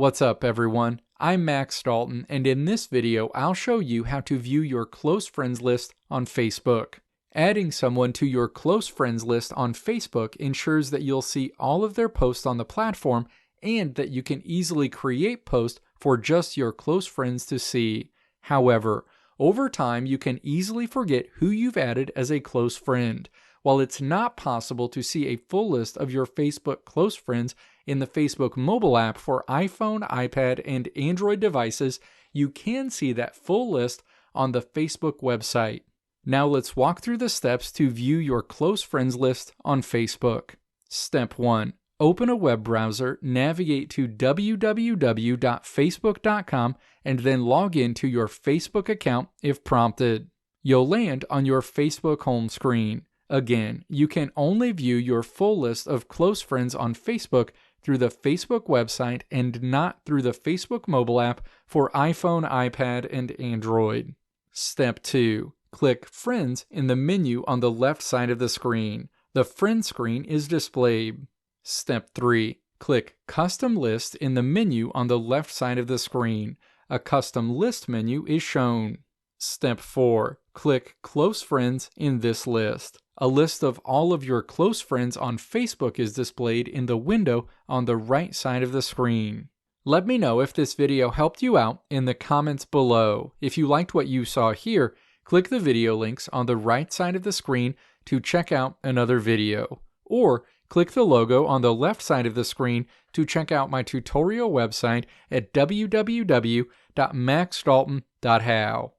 What's up, everyone? I'm Max Dalton, and in this video I'll show you how to view your close friends list on Facebook. Adding someone to your close friends list on Facebook ensures that you'll see all of their posts on the platform and that you can easily create posts for just your close friends to see. However, over time you can easily forget who you've added as a close friend. While it's not possible to see a full list of your Facebook close friends in the Facebook mobile app for iPhone, iPad, and Android devices, you can see that full list on the Facebook website. Now let's walk through the steps to view your close friends list on Facebook. Step 1. Open a web browser, navigate to www.facebook.com, and then log in to your Facebook account if prompted. You'll land on your Facebook home screen. Again, you can only view your full list of close friends on Facebook through the Facebook website and not through the Facebook mobile app for iPhone, iPad, and Android. Step 2. Click Friends in the menu on the left side of the screen. The Friends screen is displayed. Step 3. Click Custom List in the menu on the left side of the screen. A custom list menu is shown. Step 4. Click Close Friends in this list. A list of all of your close friends on Facebook is displayed in the window on the right side of the screen. Let me know if this video helped you out in the comments below. If you liked what you saw here, click the video links on the right side of the screen to check out another video. Or click the logo on the left side of the screen to check out my tutorial website at www.maxdalton.how.